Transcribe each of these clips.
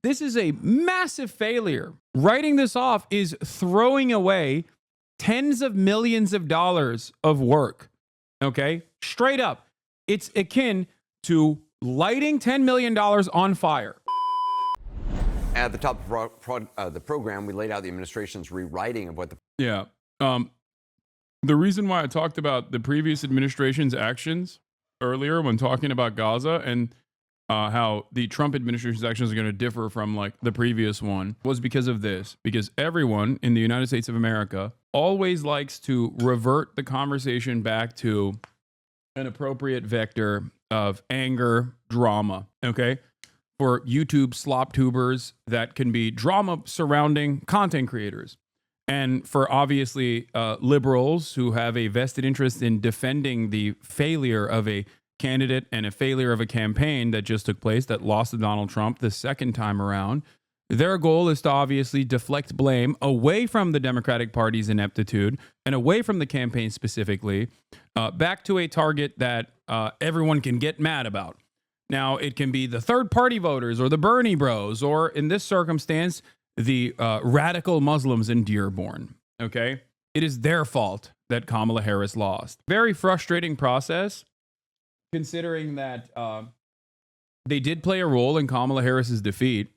This is a massive failure. Writing this off is throwing away tens of millions of dollars of work. Okay? Straight up. It's akin to lighting $10 million on fire. At the top of the program, we laid out the administration's rewriting of what the... Yeah. The reason why I talked about the previous administration's actions earlier when talking about Gaza and how the Trump administration's actions are going to differ from like the previous one was because of this. Because everyone in the United States of America always likes to revert the conversation back to an appropriate vector of anger, drama, okay? For YouTube slop tubers, that can be drama surrounding content creators. And for obviously liberals who have a vested interest in defending the failure of a candidate and a failure of a campaign that just took place that lost to Donald Trump the second time around, their goal is to obviously deflect blame away from the Democratic Party's ineptitude and away from the campaign specifically, back to a target that everyone can get mad about. Now, it can be the third-party voters or the Bernie bros, or in this circumstance, the radical Muslims in Dearborn, okay? It is their fault that Kamala Harris lost. Very frustrating process, considering that they did play a role in Kamala Harris's defeat,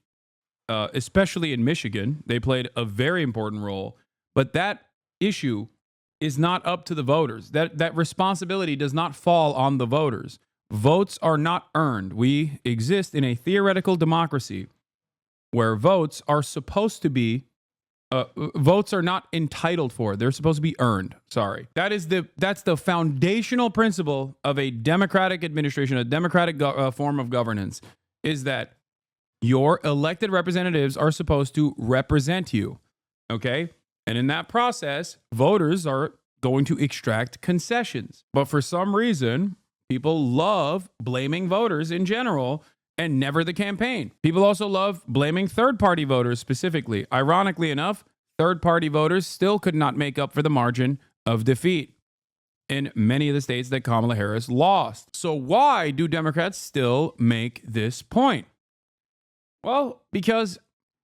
especially in Michigan. They played a very important role, but that issue is not up to the voters. That responsibility does not fall on the voters. Votes are not earned. We exist in a theoretical democracy where votes are supposed to be, votes are not entitled for. They're supposed to be earned. Sorry. That's the foundational principle of a democratic administration, a democratic form of governance, is that your elected representatives are supposed to represent you. Okay? And in that process, voters are going to extract concessions. But for some reason, people love blaming voters in general and never the campaign. People also love blaming third-party voters specifically. Ironically enough, third-party voters still could not make up for the margin of defeat in many of the states that Kamala Harris lost. So why do Democrats still make this point? Well, because,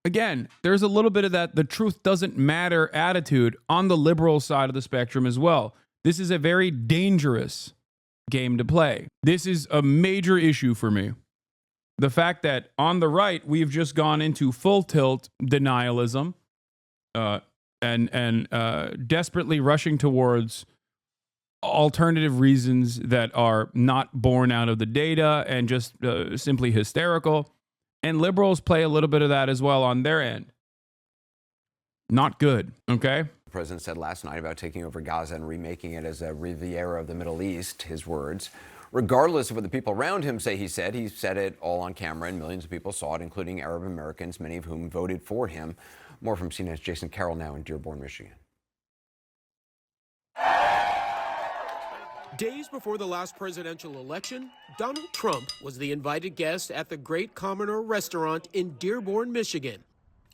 again, there's a little bit of that the truth doesn't matter attitude on the liberal side of the spectrum as well. This is a very dangerous game to play. This is a major issue for me. The fact that on the right, we've just gone into full tilt denialism and desperately rushing towards alternative reasons that are not born out of the data and just simply hysterical. And liberals play a little bit of that as well on their end. Not good, okay? The president said last night about taking over Gaza and remaking it as a Riviera of the Middle East, his words. Regardless of what the people around him say he said it all on camera, and millions of people saw it, including Arab Americans, many of whom voted for him. More from CNN's Jason Carroll now in Dearborn, Michigan. Days before the last presidential election, Donald Trump was the invited guest at the Great Commoner restaurant in Dearborn, Michigan.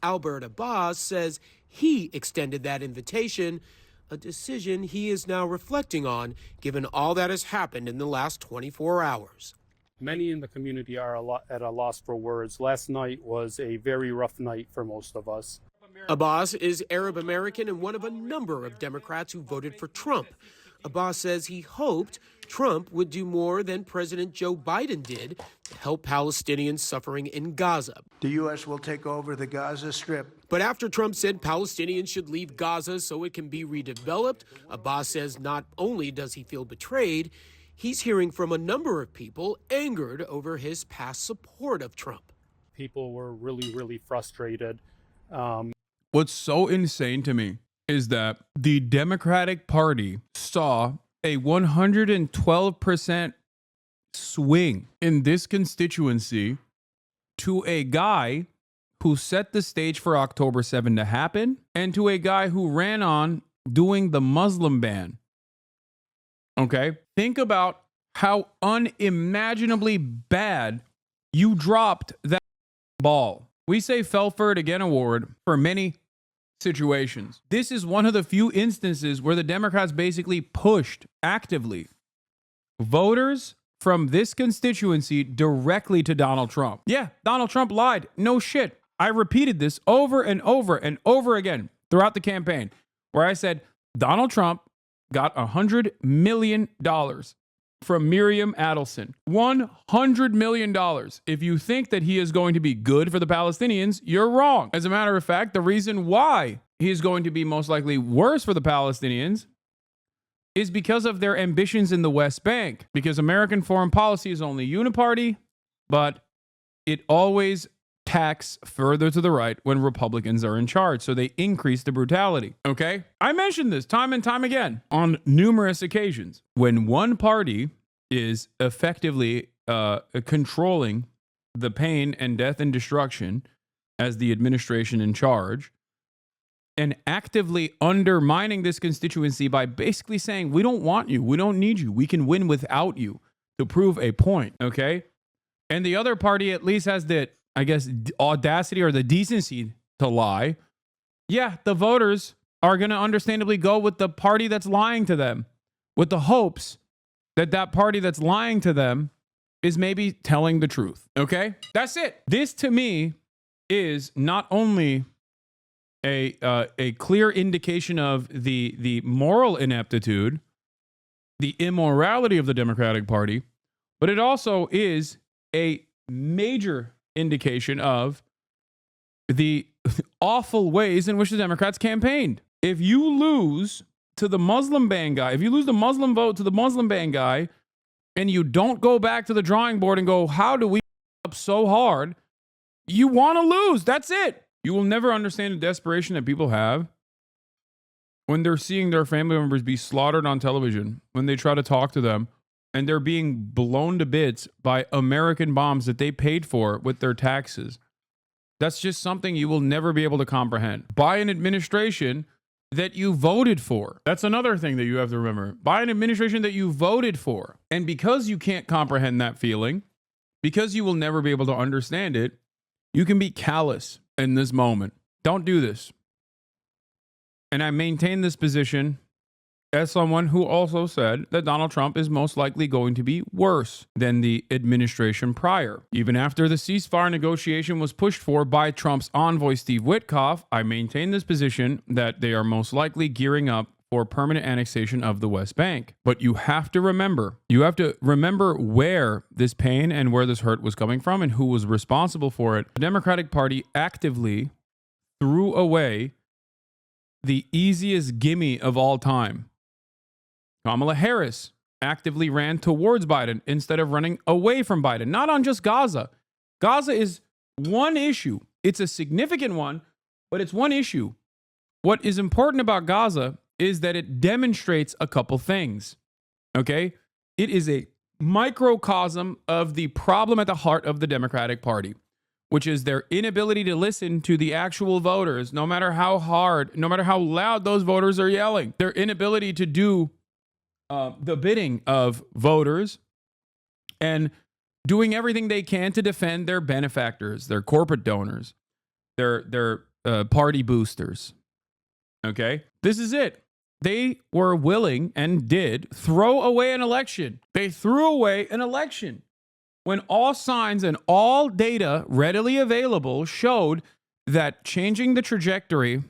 Albert Abbas says he extended that invitation, a decision he is now reflecting on, given all that has happened in the last 24 hours. Many in the community are at a loss for words. Last night was a very rough night for most of us. Abbas is Arab American and one of a number of Democrats who voted for Trump. Abbas says he hoped Trump would do more than President Joe Biden did to help Palestinians suffering in Gaza. The U.S. will take over the Gaza Strip. But after Trump said Palestinians should leave Gaza so it can be redeveloped, Abbas says not only does he feel betrayed, he's hearing from a number of people angered over his past support of Trump. People were really, really frustrated. What's so insane to me is that the Democratic Party saw a 112% swing in this constituency to a guy who set the stage for October 7 to happen and to a guy who ran on doing the Muslim ban. Okay? Think about how unimaginably bad you dropped that ball. We say Felford Again Award for many situations. This is one of the few instances where the Democrats basically pushed actively voters from this constituency directly to Donald Trump. Yeah, Donald Trump lied. No shit. I repeated this over and over and over again throughout the campaign, where I said Donald Trump got $100 million from Miriam Adelson. $100 million. If you think that he is going to be good for the Palestinians, you're wrong. As a matter of fact, the reason why he is going to be most likely worse for the Palestinians is because of their ambitions in the West Bank. Because American foreign policy is only uniparty, but it always tacks further to the right when Republicans are in charge. So they increase the brutality. Okay? I mentioned this time and time again on numerous occasions. When one party is effectively controlling the pain and death and destruction as the administration in charge, and actively undermining this constituency by basically saying, we don't want you, we don't need you, we can win without you, to prove a point, okay? And the other party at least has the, I guess, audacity or the decency to lie. Yeah, the voters are going to understandably go with the party that's lying to them, with the hopes that that party that's lying to them is maybe telling the truth, okay? That's it. This, to me, is not only a clear indication of the moral ineptitude, the immorality of the Democratic Party, but it also is a major indication of the awful ways in which the Democrats campaigned. If you lose to the Muslim ban guy, if you lose the Muslim vote to the Muslim ban guy, and you don't go back to the drawing board and go, how do we up so hard? You want to lose. That's it. You will never understand the desperation that people have when they're seeing their family members be slaughtered on television, when they try to talk to them, and they're being blown to bits by American bombs that they paid for with their taxes. That's just something you will never be able to comprehend. By an administration that you voted for. That's another thing that you have to remember. By an administration that you voted for. And because you can't comprehend that feeling, because you will never be able to understand it, you can be callous in this moment. Don't do this. And I maintain this position as someone who also said that Donald Trump is most likely going to be worse than the administration prior. Even after the ceasefire negotiation was pushed for by Trump's envoy, Steve Witkoff, I maintain this position that they are most likely gearing up for permanent annexation of the West Bank. But you have to remember where this pain and where this hurt was coming from and who was responsible for it. The Democratic Party actively threw away the easiest gimme of all time. Kamala Harris actively ran towards Biden instead of running away from Biden. Not on just Gaza. Gaza is one issue. It's a significant one, but it's one issue. What is important about Gaza is that it demonstrates a couple things. Okay? It is a microcosm of the problem at the heart of the Democratic Party, which is their inability to listen to the actual voters, no matter how hard, no matter how loud those voters are yelling. Their inability to do the bidding of voters and doing everything they can to defend their benefactors, their corporate donors, their party boosters. Okay? This is it. They were willing and did throw away an election. They threw away an election when all signs and all data readily available showed that changing the trajectory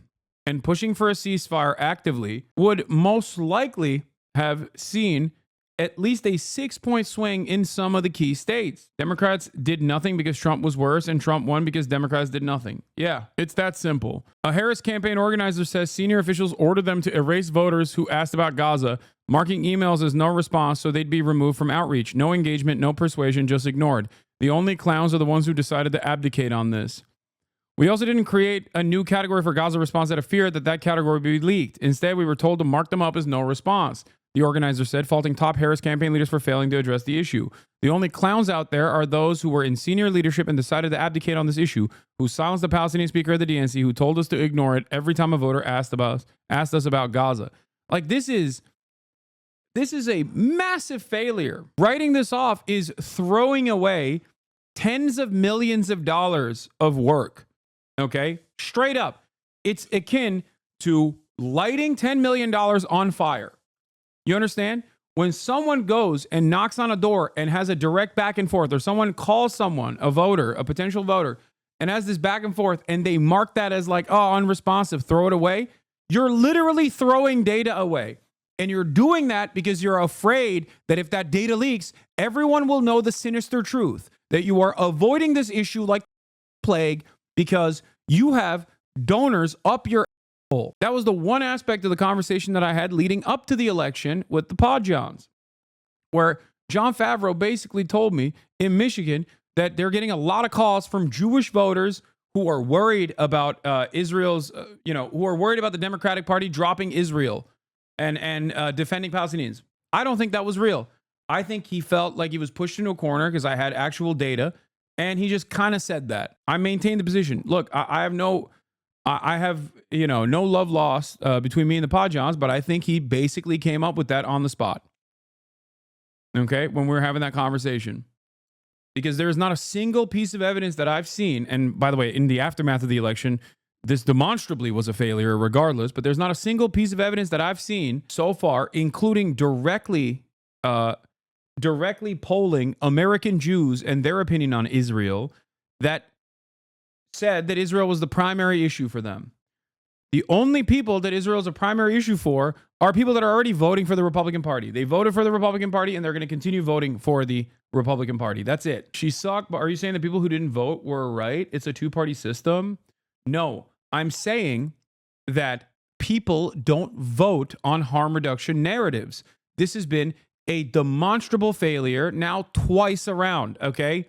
and pushing for a ceasefire actively would most likely have seen at least a 6-point swing in some of the key states. Democrats did nothing because Trump was worse, and Trump won because Democrats did nothing. Yeah, it's that simple. A Harris campaign organizer says senior officials ordered them to erase voters who asked about Gaza, marking emails as no response so they'd be removed from outreach. No engagement, no persuasion, just ignored. The only clowns are the ones who decided to abdicate on this. We also didn't create a new category for Gaza response out of fear that that category would be leaked. Instead, we were told to mark them up as no response. The organizer said, faulting top Harris campaign leaders for failing to address the issue. The only clowns out there are those who were in senior leadership and decided to abdicate on this issue, who silenced the Palestinian speaker of the DNC, who told us to ignore it every time a voter asked us about Gaza. Like, this is a massive failure. Writing this off is throwing away tens of millions of dollars of work. Okay? Straight up. It's akin to lighting $10 million on fire. You understand? when someone goes and knocks on a door and has a direct back and forth, or someone calls someone, a voter, a potential voter, and has this back and forth, and they mark that as like, oh, unresponsive, throw it away, you're literally throwing data away. And you're doing that because you're afraid that if that data leaks, everyone will know the sinister truth, that you are avoiding this issue like plague because you have donors up your hole. That was the one aspect of the conversation that I had leading up to the election with the Pod Johns, where John Favreau basically told me in Michigan that they're getting a lot of calls from Jewish voters who are worried about Israel's, who are worried about the Democratic Party dropping Israel and defending Palestinians. I don't think that was real. I think he felt like he was pushed into a corner because I had actual data, and he just kind of said that. I maintain the position. Look, I have no love lost between me and the Pod Johns, but I think he basically came up with that on the spot. Okay, when we were having that conversation. Because there is not a single piece of evidence that I've seen, and by the way, in the aftermath of the election, this demonstrably was a failure regardless, but there's not a single piece of evidence that I've seen so far, including directly polling American Jews and their opinion on Israel, that said that Israel was the primary issue for them. The only people that Israel is a primary issue for are people that are already voting for the Republican Party. They voted for the Republican Party, and they're going to continue voting for the Republican Party. That's it. She sucked, but are you saying that people who didn't vote were right? It's a two-party system? No. I'm saying that people don't vote on harm reduction narratives. This has been a demonstrable failure now twice around, okay?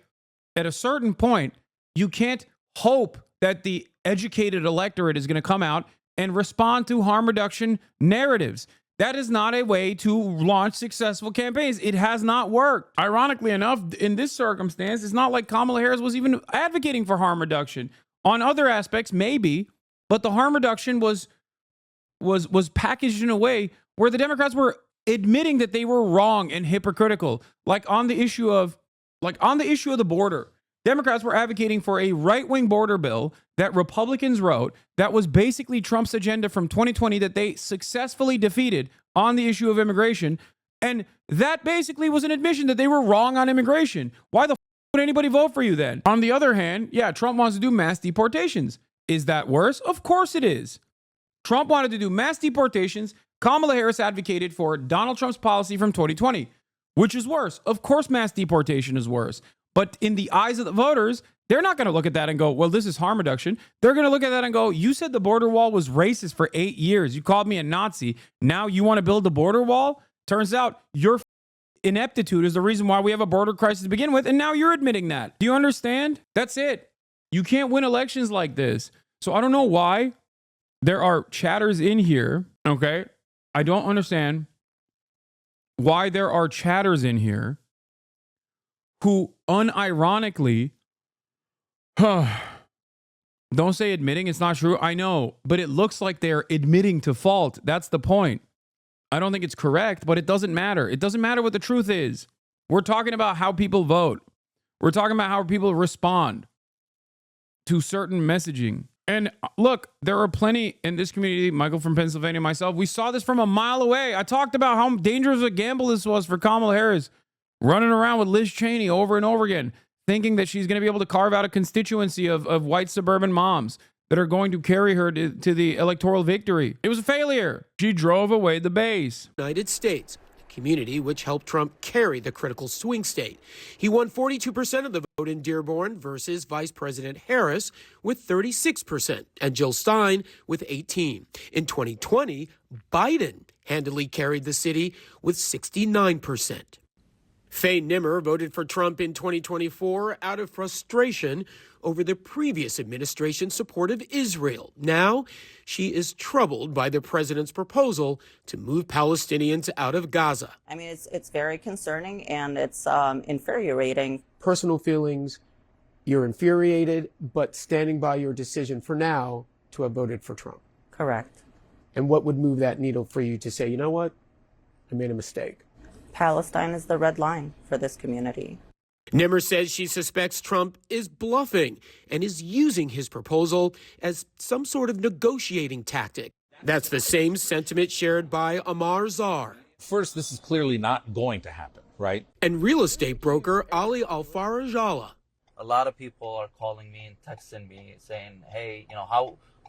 At a certain point, you can't hope that the educated electorate is going to come out and respond to harm reduction narratives. That is not a way to launch successful campaigns. It has not worked. Ironically enough, in this circumstance, it's not like Kamala Harris was even advocating for harm reduction. On other aspects, maybe, but the harm reduction was packaged in a way where the Democrats were admitting that they were wrong and hypocritical. Like on the issue of the border, Democrats were advocating for a right-wing border bill that Republicans wrote that was basically Trump's agenda from 2020 that they successfully defeated on the issue of immigration. And that basically was an admission that they were wrong on immigration. Why the would anybody vote for you then? On the other hand, yeah, Trump wants to do mass deportations. Is that worse? Of course it is. Trump wanted to do mass deportations. Kamala Harris advocated for Donald Trump's policy from 2020, which is worse. Of course, mass deportation is worse. But in the eyes of the voters, they're not going to look at that and go, well, this is harm reduction. They're going to look at that and go, you said the border wall was racist for 8 years. You called me a Nazi. Now you want to build a border wall? Turns out your ineptitude is the reason why we have a border crisis to begin with. And now you're admitting that. Do you understand? That's it. You can't win elections like this. So I don't know why there are chatters in here. Okay. I don't understand why there are chatters in here who unironically, don't say admitting it's not true. I know, but it looks like they're admitting to fault. That's the point. I don't think it's correct, but it doesn't matter. It doesn't matter what the truth is. We're talking about how people vote. We're talking about how people respond to certain messaging. And look, there are plenty in this community, Michael from Pennsylvania, myself, we saw this from a mile away. I talked about how dangerous a gamble this was for Kamala Harris, running around with Liz Cheney over and over again, thinking that she's going to be able to carve out a constituency of white suburban moms that are going to carry her to the electoral victory. It was a failure. She drove away the base. United States, a community which helped Trump carry the critical swing state. He won 42% of the vote in Dearborn versus Vice President Harris with 36% and Jill Stein with 18%. In 2020, Biden handily carried the city with 69%. Faye Nimmer voted for Trump in 2024 out of frustration over the previous administration's support of Israel. Now, she is troubled by the president's proposal to move Palestinians out of Gaza. I mean, it's very concerning and it's infuriating. Personal feelings, you're infuriated, but standing by your decision for now to have voted for Trump. Correct. And what would move that needle for you to say, you know what, I made a mistake? Palestine is the red line for this community. Nimmer says she suspects Trump is bluffing and is using his proposal as some sort of negotiating tactic. That's the same sentiment shared by Amar Zar. First, this is clearly not going to happen, right? And real estate broker Ali Al-Farajala. A lot of people are calling me and texting me saying, hey,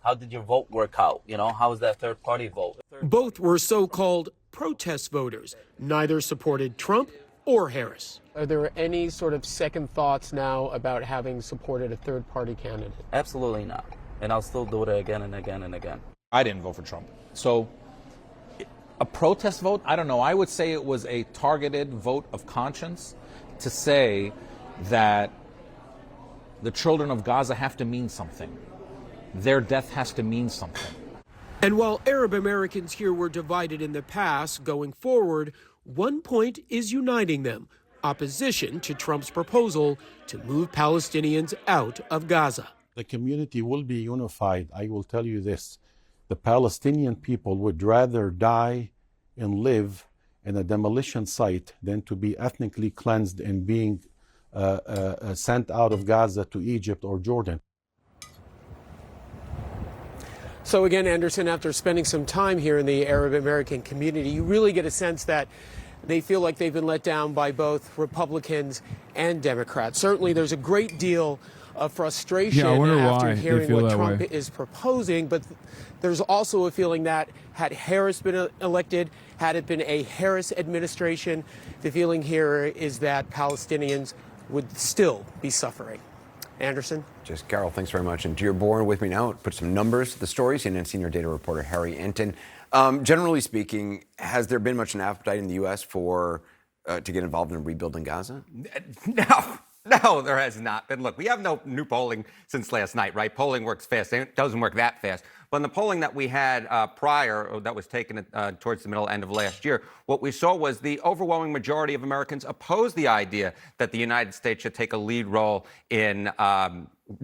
how did your vote work out? How was that third party vote? Both were so-called protest voters. Neither supported Trump or Harris. Are there any sort of second thoughts now about having supported a third-party candidate? Absolutely not. And I'll still do it again and again and again. I didn't vote for Trump. So a protest vote, I don't know. I would say it was a targeted vote of conscience to say that the children of Gaza have to mean something. Their death has to mean something. And while Arab Americans here were divided in the past, going forward, one point is uniting them: opposition to Trump's proposal to move Palestinians out of Gaza. The community will be unified. I will tell you this. The Palestinian people would rather die and live in a demolition site than to be ethnically cleansed and being sent out of Gaza to Egypt or Jordan. So again, Anderson, after spending some time here in the Arab American community, you really get a sense that they feel like they've been let down by both Republicans and Democrats. Certainly there's a great deal of frustration after hearing what Trump is proposing, but there's also a feeling that had Harris been elected, had it been a Harris administration, the feeling here is that Palestinians would still be suffering. Anderson? Just Carol, thanks very much. And Dearborn with me now. Put some numbers to the story. CNN senior data reporter Harry Enton. Generally speaking, has there been much an appetite in the U.S. for to get involved in rebuilding Gaza? No, there has not been. Look, we have no new polling since last night, right? Polling works fast. It doesn't work that fast. But in the polling that we had prior, that was taken towards the middle end of last year, what we saw was the overwhelming majority of Americans opposed the idea that the United States should take a lead role in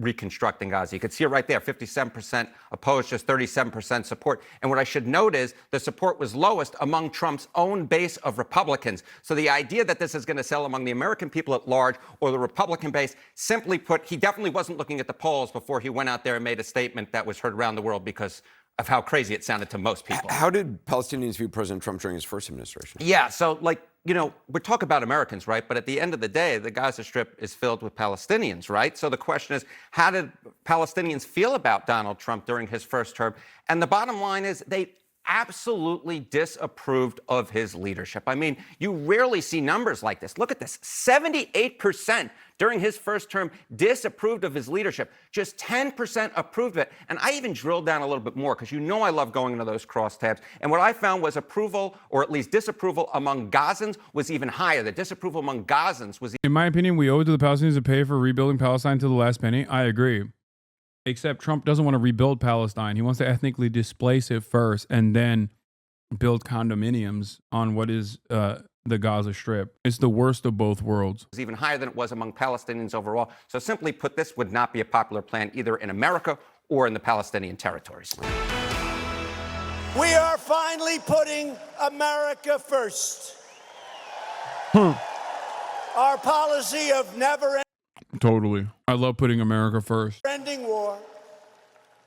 reconstructing Gaza. You can see it right there, 57% opposed, just 37% support. And what I should note is the support was lowest among Trump's own base of Republicans. So the idea that this is going to sell among the American people at large or the Republican base, simply put, he definitely wasn't looking at the polls before he went out there and made a statement that was heard around the world because of how crazy it sounded to most people. How did Palestinians view President Trump during his first administration? Yeah, so we talk about Americans, right? But at the end of the day, the Gaza Strip is filled with Palestinians, right? So the question is, how did Palestinians feel about Donald Trump during his first term? And the bottom line is they absolutely disapproved of his leadership. I mean, you rarely see numbers like this. Look at this. 78% during his first term disapproved of his leadership. Just 10% approved of it. And I even drilled down a little bit more because I love going into those crosstabs. And what I found was approval, or at least disapproval among Gazans, was even higher. The disapproval among Gazans was... In my opinion, we owe it to the Palestinians to pay for rebuilding Palestine to the last penny. I agree. Except Trump doesn't want to rebuild Palestine. He wants to ethnically displace it first and then build condominiums on what is the Gaza Strip. It's the worst of both worlds. It's even higher than it was among Palestinians overall. So simply put, this would not be a popular plan either in America or in the Palestinian territories. We are finally putting America first. Our policy of never Totally. I love putting America first. ending war,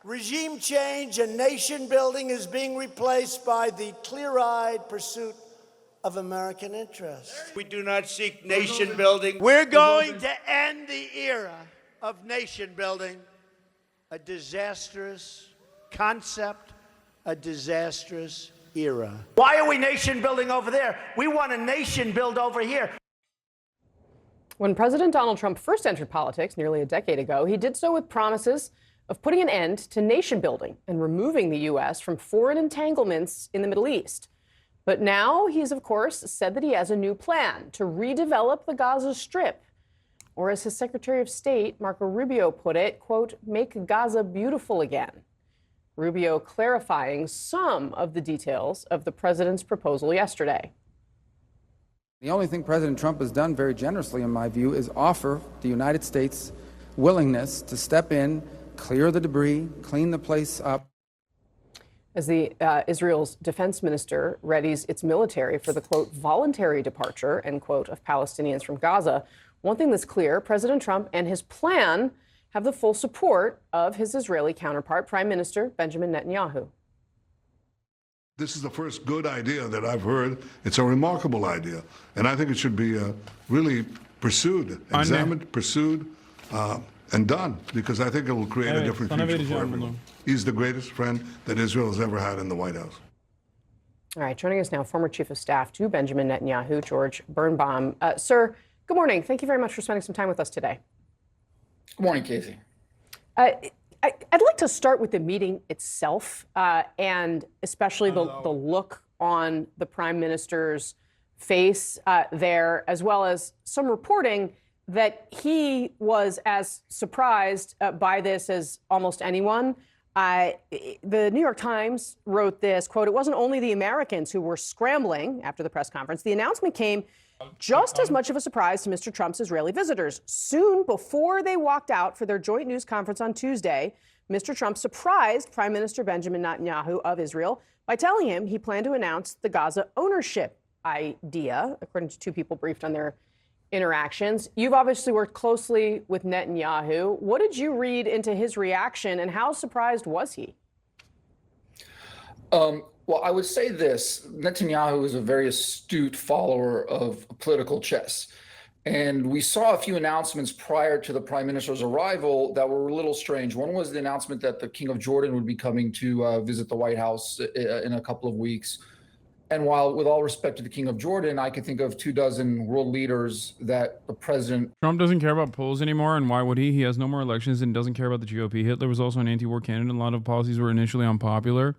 regime change, and nation building is being replaced by the clear-eyed pursuit of American interests. We do not seek nation building. We're going to end the era of nation building, a disastrous concept, a disastrous era. Why are we nation building over there? We want a nation build over here. When President Donald Trump first entered politics nearly a decade ago, he did so with promises of putting an end to nation building and removing the U.S. from foreign entanglements in the Middle East. But now he's, of course, said that he has a new plan to redevelop the Gaza Strip, or as his Secretary of State, Marco Rubio, put it, quote, make Gaza beautiful again. Rubio clarifying some of the details of the president's proposal yesterday. The only thing President Trump has done very generously, in my view, is offer the United States willingness to step in, clear the debris, clean the place up. As the Israel's defense minister readies its military for the, quote, voluntary departure, end quote, of Palestinians from Gaza, one thing that's clear, President Trump and his plan have the full support of his Israeli counterpart, Prime Minister Benjamin Netanyahu. This is the first good idea that I've heard. It's a remarkable idea, and I think it should be really pursued, examined, pursued, and done, because I think it will create a different future for everyone. He's the greatest friend that Israel has ever had in the White House. All right, joining us now, former Chief of Staff to Benjamin Netanyahu, George Birnbaum. Sir, good morning. Thank you very much for spending some time with us today. Good morning, Casey. I'd like to start with the meeting itself, and especially the look on the Prime Minister's face there, as well as some reporting that he was as surprised by this as almost anyone. The New York Times wrote this, quote, "It wasn't only the Americans who were scrambling after the press conference. The announcement came just as much of a surprise to Mr. Trump's Israeli visitors. Soon before they walked out for their joint news conference on Tuesday, Mr. Trump surprised Prime Minister Benjamin Netanyahu of Israel by telling him he planned to announce the Gaza ownership idea, according to two people briefed on their interactions. You've obviously worked closely with Netanyahu. What did you read into his reaction, and how surprised was he? Well, I would say this. Netanyahu is a very astute follower of political chess. And we saw a few announcements prior to the prime minister's arrival that were a little strange. One was the announcement that the King of Jordan would be coming to visit the White House in a couple of weeks. And while, with all respect to the King of Jordan, I could think of 24 world leaders that the president... Trump doesn't care about polls anymore, and why would he? He has no more elections and doesn't care about the GOP. Hitler was also an anti-war candidate, and a lot of policies were initially unpopular.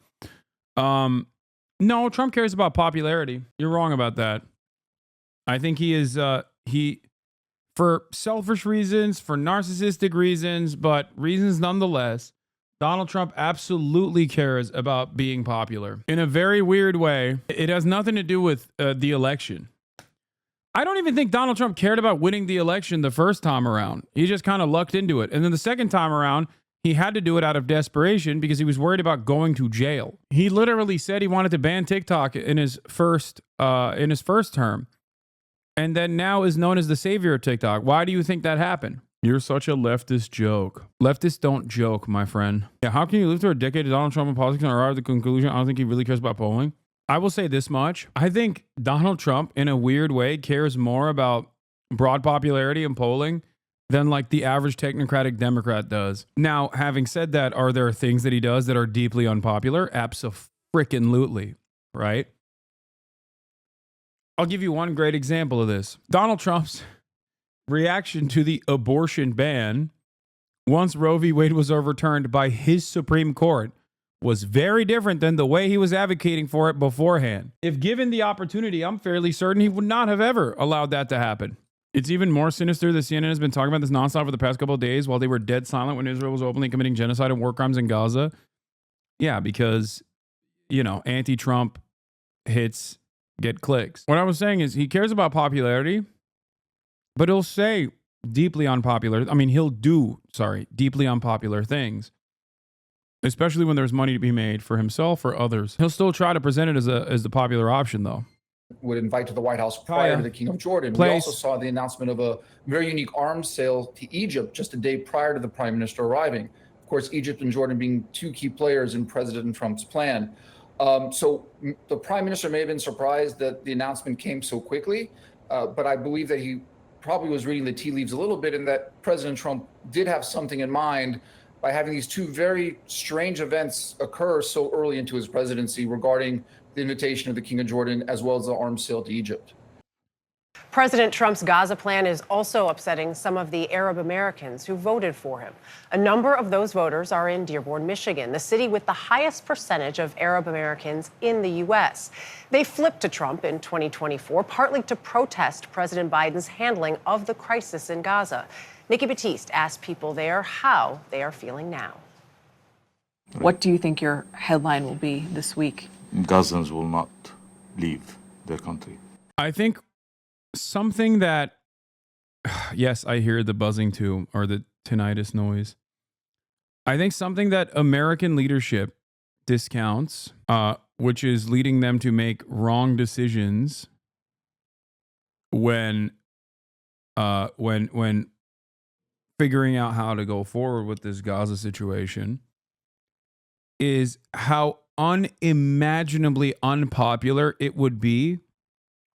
No, Trump cares about popularity. You're wrong about that. I think he is, for selfish reasons, for narcissistic reasons, but reasons nonetheless, Donald Trump absolutely cares about being popular. In a very weird way, it has nothing to do with the election. I don't even think Donald Trump cared about winning the election the first time around. He just kind of lucked into it. And then the second time around, he had to do it out of desperation because he was worried about going to jail. He literally said he wanted to ban TikTok in his first term, and then now is known as the savior of TikTok. Why do you think that happened? You're such a leftist joke. Leftists don't joke, my friend. Yeah, how can you live through a decade of Donald Trump in politics and arrive at the conclusion I don't think he really cares about polling? I will say this much. I think Donald Trump, in a weird way, cares more about broad popularity and polling than like the average technocratic Democrat does. Now, having said that, are there things that he does that are deeply unpopular? Abso-freaking-lutely, right? I'll give you one great example of this. Donald Trump's reaction to the abortion ban once Roe v. Wade was overturned by his Supreme Court was very different than the way he was advocating for it beforehand. If given the opportunity, I'm fairly certain he would not have ever allowed that to happen. It's even more sinister that CNN has been talking about this nonstop for the past couple of days while they were dead silent when Israel was openly committing genocide and war crimes in Gaza. Yeah, because, you know, anti-Trump hits get clicks. What I was saying is he cares about popularity, but he'll say deeply unpopular things, especially when there's money to be made for himself or others. He'll still try to present it as the popular option, though. Would invite to the White House prior to the King of Jordan. We also saw the announcement of a very unique arms sale to Egypt just a day prior to the prime minister arriving. Of course, Egypt and Jordan being two key players in President Trump's plan. So the prime minister may have been surprised that the announcement came so quickly, but I believe that he probably was reading the tea leaves a little bit and that President Trump did have something in mind by having these two very strange events occur so early into his presidency regarding the invitation of the King of Jordan, as well as the arms sale to Egypt. President Trump's Gaza plan is also upsetting some of the Arab Americans who voted for him. A number of those voters are in Dearborn, Michigan, the city with the highest percentage of Arab Americans in the U.S. They flipped to Trump in 2024, partly to protest President Biden's handling of the crisis in Gaza. Nikki Batiste asked people there how they are feeling now. What do you think your headline will be this week? Gazans will not leave their country. I think something that, yes, I hear the buzzing too, or the tinnitus noise. I think something that American leadership discounts, which is leading them to make wrong decisions when figuring out how to go forward with this Gaza situation, is how unimaginably unpopular it would be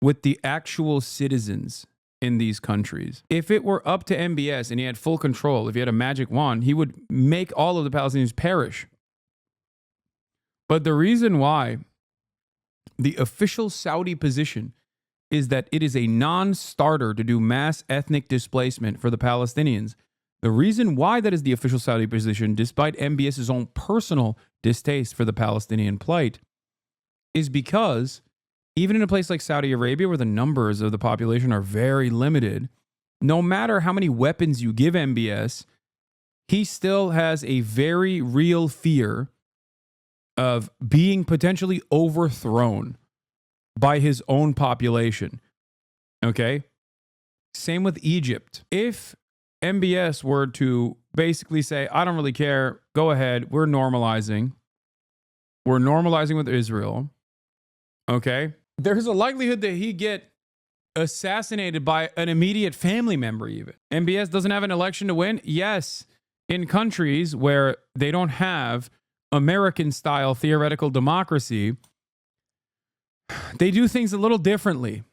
with the actual citizens in these countries. If it were up to MBS and he had full control, if he had a magic wand, he would make all of the Palestinians perish. But the reason why the official Saudi position is that it is a non-starter to do mass ethnic displacement for the Palestinians. The reason why that is the official Saudi position, despite MBS's own personal distaste for the Palestinian plight, is because even in a place like Saudi Arabia, where the numbers of the population are very limited, no matter how many weapons you give MBS, he still has a very real fear of being potentially overthrown by his own population. Okay? Same with Egypt. If MBS were to basically say, I don't really care, go ahead, we're normalizing with Israel, okay? There's a likelihood that he get assassinated by an immediate family member even. MBS doesn't have an election to win? Yes. In countries where they don't have American-style theoretical democracy, they do things a little differently,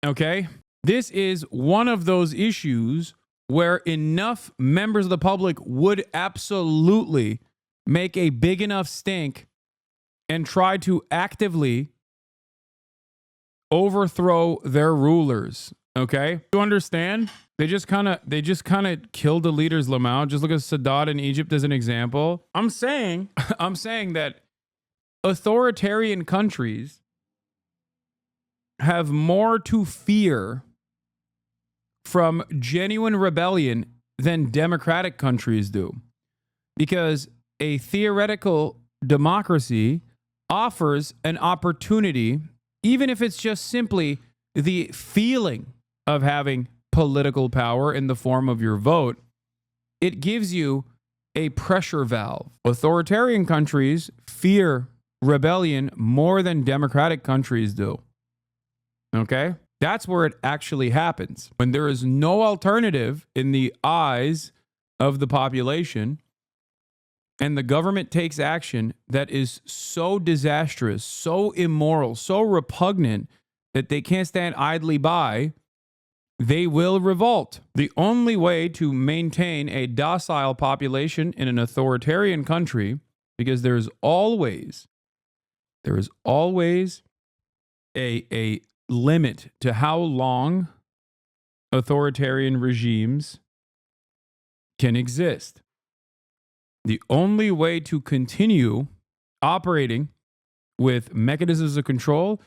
okay? This is one of those issues where enough members of the public would absolutely make a big enough stink and try to actively overthrow their rulers, okay? You understand? They just kind of killed the leaders, Lamau. Just look at Sadat in Egypt as an example. I'm saying that authoritarian countries have more to fear from genuine rebellion than democratic countries do. Because a theoretical democracy offers an opportunity, even if it's just simply the feeling of having political power in the form of your vote, it gives you a pressure valve. Authoritarian countries fear rebellion more than democratic countries do. Okay? That's where it actually happens. When there is no alternative in the eyes of the population, and the government takes action that is so disastrous, so immoral, so repugnant that they can't stand idly by, they will revolt. The only way to maintain a docile population in an authoritarian country, because there is always a limit to how long authoritarian regimes can exist. The only way to continue operating with mechanisms of control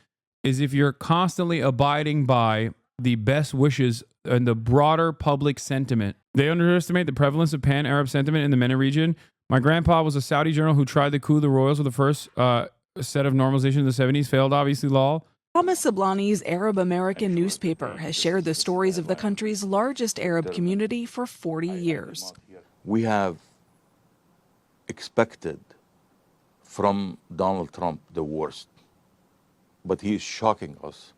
is if you're constantly abiding by the best wishes and the broader public sentiment. They underestimate the prevalence of pan-Arab sentiment in the MENA region. My grandpa was a Saudi general who tried to coup the royals with the first set of normalization in the 70s, failed, obviously, lol. Thomas Sablani's Arab American newspaper has shared the stories of the country's largest Arab community for 40 years. We have expected from Donald Trump the worst, but he is shocking us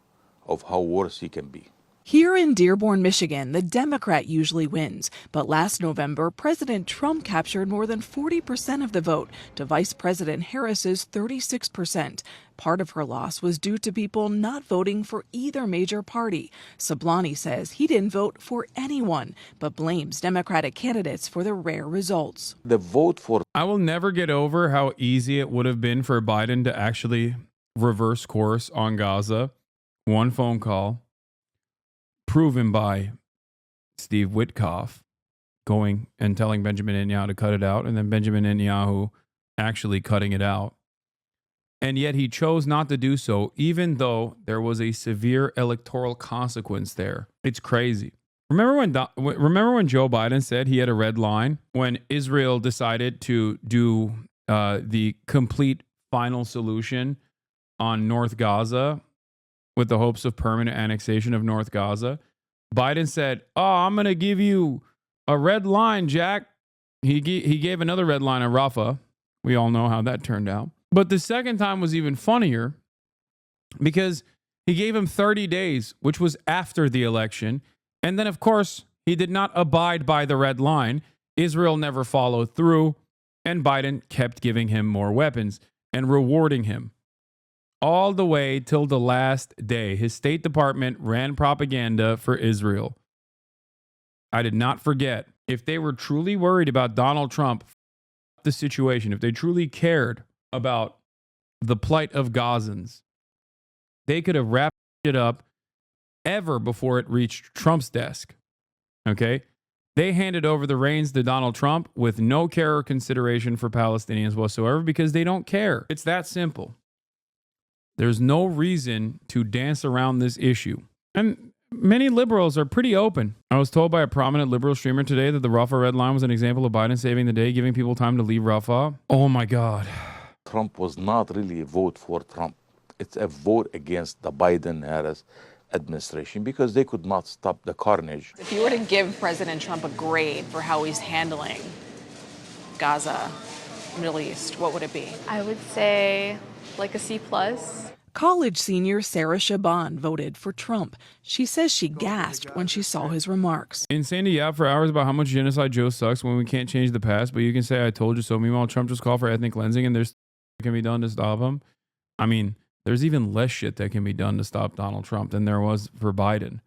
of how worse he can be. Here in Dearborn, Michigan, the Democrat usually wins. But last November, President Trump captured more than 40% of the vote to Vice President Harris's 36%. Part of her loss was due to people not voting for either major party. Sablani says he didn't vote for anyone, but blames Democratic candidates for the rare results. The vote for... I will never get over how easy it would have been for Biden to actually reverse course on Gaza. One phone call, proven by Steve Witkoff, going and telling Benjamin Netanyahu to cut it out, and then Benjamin Netanyahu actually cutting it out. And yet he chose not to do so, even though there was a severe electoral consequence there. It's crazy. Remember when Joe Biden said he had a red line when Israel decided to do the complete final solution on North Gaza with the hopes of permanent annexation of North Gaza? Biden said, "Oh, I'm going to give you a red line, Jack." He gave another red line on Rafah. We all know how that turned out. But the second time was even funnier because he gave him 30 days, which was after the election. And then, of course, he did not abide by the red line. Israel never followed through, and Biden kept giving him more weapons. and rewarding him all the way till the last day. His State Department ran propaganda for Israel. I did not forget. If they were truly worried about Donald Trump, the situation, if they truly cared about the plight of Gazans, they could have wrapped it up ever before it reached Trump's desk. Okay? They handed over the reins to Donald Trump with no care or consideration for Palestinians whatsoever because they don't care. It's that simple. There's no reason to dance around this issue. And many liberals are pretty open. I was told by a prominent liberal streamer today that the Rafah red line was an example of Biden saving the day, giving people time to leave Rafah. Oh my God. Trump was not really a vote for Trump. It's a vote against the Biden-Harris administration because they could not stop the carnage. If you were to give President Trump a grade for how he's handling Gaza, Middle East, what would it be? I would say like a C+. College senior Sarah Shaban voted for Trump. She says she gasped when she saw his remarks. Insane to yap for hours about how much genocide Joe sucks when we can't change the past, but you can say, I told you so. Meanwhile, Trump just called for ethnic cleansing and there's can be done to stop him. I mean, there's even less shit that can be done to stop Donald Trump than there was for Biden.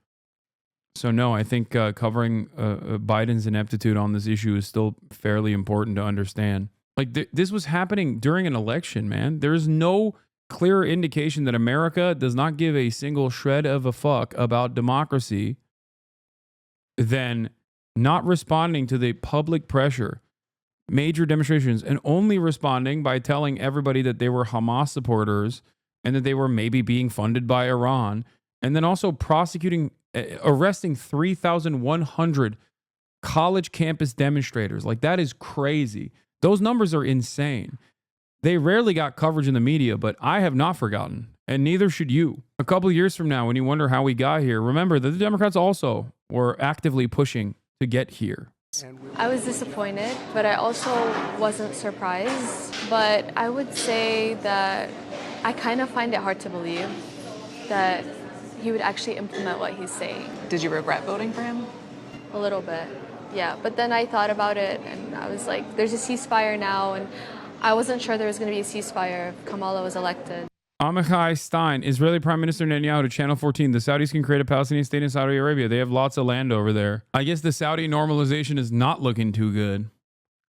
So no, I think covering Biden's ineptitude on this issue is still fairly important to understand. Like this was happening during an election, man. There is no clear indication that America does not give a single shred of a fuck about democracy than not responding to the public pressure, major demonstrations, and only responding by telling everybody that they were Hamas supporters and that they were maybe being funded by Iran, and then also arresting 3,100 college campus demonstrators. Like, that is crazy. Those numbers are insane. They rarely got coverage in the media, but I have not forgotten, and neither should you. A couple of years from now, when you wonder how we got here, remember that the Democrats also were actively pushing to get here. I was disappointed, but I also wasn't surprised. But I would say that I kind of find it hard to believe that he would actually implement what he's saying. Did you regret voting for him? A little bit, yeah. But then I thought about it, and I was like, there's a ceasefire now, and I wasn't sure there was going to be a ceasefire if Kamala was elected. Amichai Stein, Israeli Prime Minister Netanyahu to Channel 14. The Saudis can create a Palestinian state in Saudi Arabia. They have lots of land over there. I guess the Saudi normalization is not looking too good.